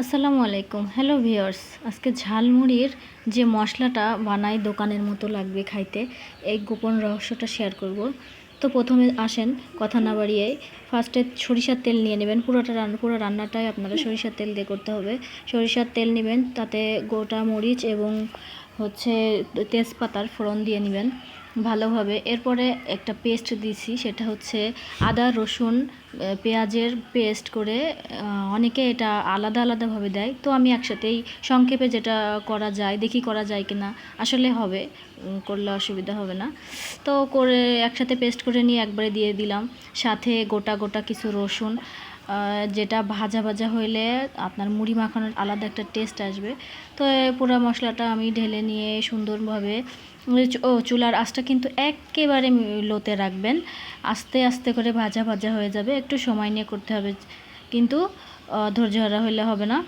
আসসালামু আলাইকুম। Hello viewers, আজকে ঝালমুড়ির যে মশলাটা বানাই দোকানের মতো লাগবে খাইতে, এই গোপন রহস্যটা শেয়ার করব। তো প্রথমে আসেন কথা না বাড়িয়ে ফার্স্টে সরিষার তেল নিয়ে নেবেন। পুরো রান্নাটাই আপনারা সরিষার তেল দিয়ে করতে হবে। সরিষার তেল নেবেন, তাতে গোটা মরিচ এবং তেজপাতার ফোড়ন দিয়ে নেবেন ভালোভাবে। এরপরে একটা পেস্ট দিছি, সেটা হচ্ছে আদা রসুন পেঁয়াজের পেস্ট করে। অনেকে এটা আলাদা আলাদাভাবে দেয়, তো আমি একসাথেই সংক্ষেপে যেটা করা যায় দেখি করা যায় কিনা। আসলে হবে, করলে অসুবিধা হবে না। তো করে একসাথে পেস্ট করে নিয়ে একবারে দিয়ে দিলাম, সাথে গোটা গোটা কিছু রসুন, যেটা ভাজা ভাজা হইলে আপনার মুড়ি মাখানোর আলাদা একটা টেস্ট আসবে। তো পুরো মশলাটা আমি ঢেলে নিয়ে সুন্দরভাবে চুলার আঁচটা কিন্তু একেবারে লোতে রাখবেন। আস্তে আস্তে করে ভাজা ভাজা হয়ে যাবে, একটু সময় নিয়ে করতে হবে, কিন্তু ধৈর্য হারা হইলে হবে না।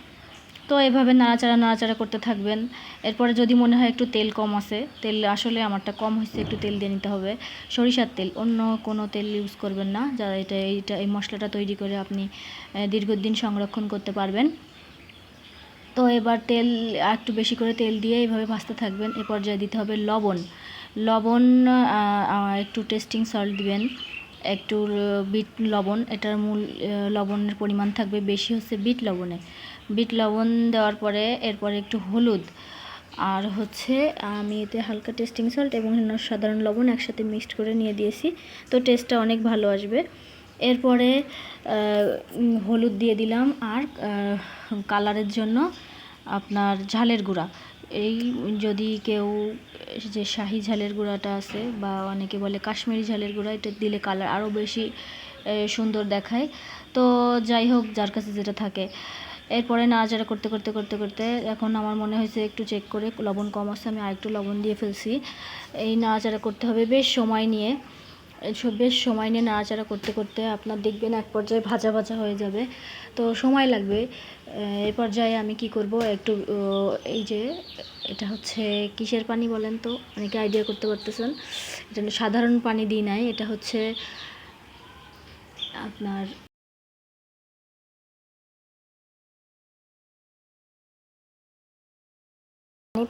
তো এভাবে নাড়াচাড়া করতে থাকবেন। এরপরে যদি মনে হয় একটু তেল কম আছে, তেল আসলে আমারটা কম হয়েছে, একটু তেল দিয়ে নিতে হবে। সরিষার তেল, অন্য কোনো তেল ইউজ করবেন না, যা এই মশলাটা তৈরি করে আপনি দীর্ঘদিন সংরক্ষণ করতে পারবেন। তো এবার তেল একটু বেশি করে তেল দিয়ে এইভাবে ভাজতে থাকবেন। এ পর্যায়ে দিতে হবে লবণ। লবণ একটু টেস্টিং সল্ট দিবেন, একটু বিট লবণ, এটার মূল লবণের পরিমাণ থাকবে বেশি হচ্ছে বিট লবণ দেওয়ার পরে এরপরে একটু হলুদ, আর আমি এতে হালকা টেস্টিং সল্ট এবং সাধারণ লবণ একসাথে মিক্সড করে নিয়ে দিয়েছি, তো টেস্টটা অনেক ভালো আসবে। এরপরে হলুদ দিয়ে দিলাম, আর কালারের জন্য আপনার ঝালের গুঁড়া। এই যদি কেউ যে শাহি ঝালের গুঁড়াটা আছে, বা অনেকে বলে কাশ্মীরি ঝালের গুঁড়া, এটা দিলে কালার আরও বেশি সুন্দর দেখায়। তো যাই হোক, যার কাছে যেটা থাকে। এরপরে নাড়াচাড়া করতে এখন আমার মনে হয়েছে একটু চেক করে লবণ কম আছে, আমি আরেকটু লবণ দিয়ে ফেলছি। এই নাড়াচাড়া করতে হবে বেশ সময় নিয়ে। নাড়াচাড়া করতে আপনার দেখবেন এক পর্যায়ে ভাজা ভাজা হয়ে যাবে, তো সময় লাগবে। এই পর্যায়ে আমি কি করব, একটু এই যে এটা হচ্ছে কিসের পানি বলেন তো, অনেকে আইডিয়া করতে পারতেছেন। এটা সাধারণ পানি দিই নাই, এটা হচ্ছে আপনার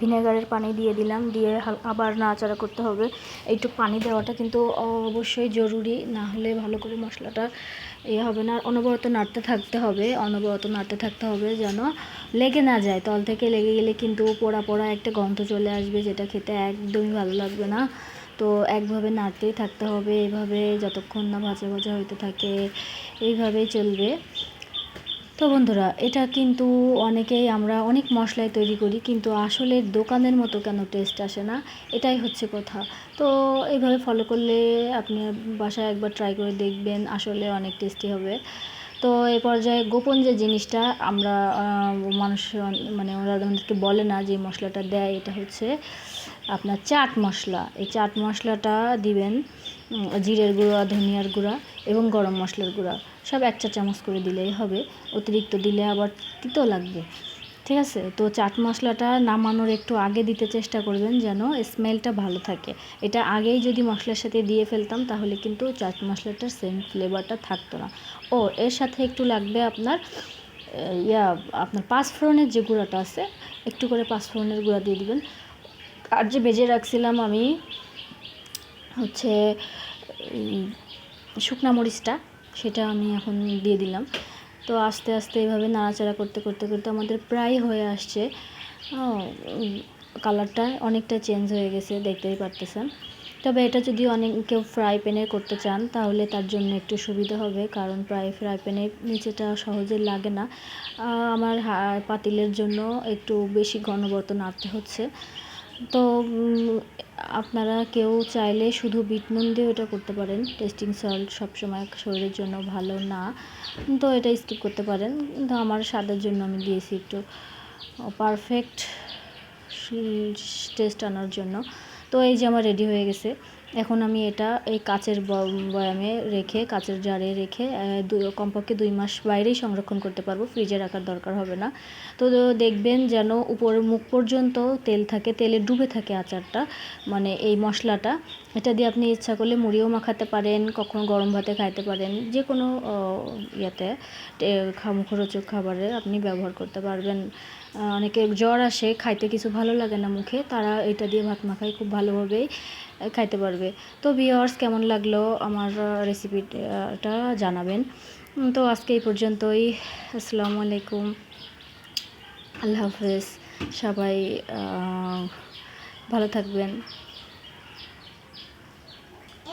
ভিনেগারের পানি দিয়ে দিলাম, দিয়ে আবার নাড়াচাড়া করতে হবে। একটু পানি দেওয়াটা কিন্তু অবশ্যই জরুরি, না হলে ভালো করে মশলাটা হবে না। অনবরত নাড়তে থাকতে হবে যেন লেগে না যায়। তল থেকে লেগে গেলে কিন্তু পোড়া পোড়া একটা গন্ধ চলে আসবে, যেটা খেতে একদমই ভালো লাগবে না। তো একভাবে নাড়তেই থাকতে হবে, এইভাবে যতক্ষণ না ভাজা ভাজা হইতে থাকে, এইভাবেই চলবে। তো বন্ধুরা, এটা কিন্তু আমরা অনেক মশলায় তৈরি করি, কিন্তু আসলে দোকানের মতো কেন টেস্ট আসে না, এটাই হচ্ছে কথা। তো এইভাবে ফলো করলে আপনি বাসায় একবার ট্রাই করে দেখবেন, আসলে অনেক টেস্টি হবে। তো এই পর্যায়ে গোপন যে জিনিসটা আমরা মানুষ মানে ওরা আমাদেরকে বলে না, যে মশলাটা দেয়, এটা হচ্ছে আপনার চাট মশলা। এই চাট মশলাটা দিবেন, জিরের গুঁড়া, ধনিয়ার গুঁড়া এবং গরম মশলার গুঁড়া সব 1 চা চামচ করে দিলেই হবে। অতিরিক্ত দিলে আবার তিতো লাগবে, ঠিক আছে? তো চাট মশলাটা নামানোর একটু আগে দিতে চেষ্টা করবেন, যেন স্মেলটা ভালো থাকে। এটা আগেই যদি মশলার সাথে দিয়ে ফেলতাম, তাহলে কিন্তু চাট মশলাটার সেম ফ্লেভারটা থাকতো না। এর সাথে একটু লাগবে আপনার আপনার পাঁচফোড়নের যে গুঁড়াটা আছে, একটু করে পাঁচফোড়নের গুঁড়া দিয়ে দিবেন। আর যে ভেজে রাখছিলাম আমি হচ্ছে শুকনা মরিচটা, সেটা আমি এখন দিয়ে দিলাম। তো আস্তে আস্তে এইভাবে নাড়াচাড়া করতে আমাদের প্রায় হয়ে আসছে। কালারটা অনেকটা চেঞ্জ হয়ে গেছে, দেখতেই পারতেছেন। তবে এটা যদি কেউ ফ্রাই প্যানে করতে চান, তাহলে তার জন্য একটু সুবিধা হবে, কারণ ফ্রাই প্যানের নিচেটা সহজে লাগে না। আমার পাতিলের জন্য একটু বেশি ঘনবর্ত নাড়তে হচ্ছে। তো আপনারা কেউ চাইলে শুধু বিট নুন দিয়ে এটা করতে পারেন। টেস্টিং সল্ট সবসময় শরীরের জন্য ভালো না, তো এটা স্কিপ করতে পারেন। কিন্তু আমার স্বাদের জন্য আমি দিয়েছি একটু পারফেক্ট টেস্ট আনার জন্য। তো এই যে আমার রেডি হয়ে গেছে। এখন আমি এটা এই কাচের বয়ামে রেখে, কাচের জারে রেখে কমপক্ষে 2 মাস বাইরেই সংরক্ষণ করতে পারবো, ফ্রিজে রাখার দরকার হবে না। তো দেখবেন যেন উপরের মুখ পর্যন্ত তেল থাকে, তেলে ডুবে থাকে আচারটা, মানে এই মশলাটা। এটা দিয়ে আপনি ইচ্ছা করলে মুড়িও মাখাতে পারেন, কখনো গরম ভাতে খাইতে পারেন, যে কোনো ইয়েতে মুখরোচক খাবারে আপনি ব্যবহার করতে পারবেন। অনেকে জ্বর আসে, খাইতে কিছু ভালো লাগে না মুখে, তারা এটা দিয়ে ভাত মাখাই খুব ভালোভাবেই খাইতে পারবে। তো ভিউয়ার্স, কেমন লাগলো আমার রেসিপিটা জানাবেন। তো আজকে এই পর্যন্তই। আসসালামু আলাইকুম, আল্লাহ হাফেজ। সবাই ভালো থাকবেন।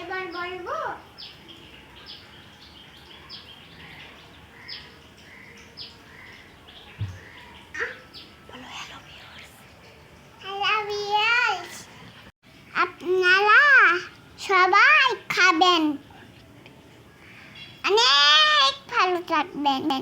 এবার বলবো আপনারা সবাই খাবেন, অনেক ভালো থাকবেন।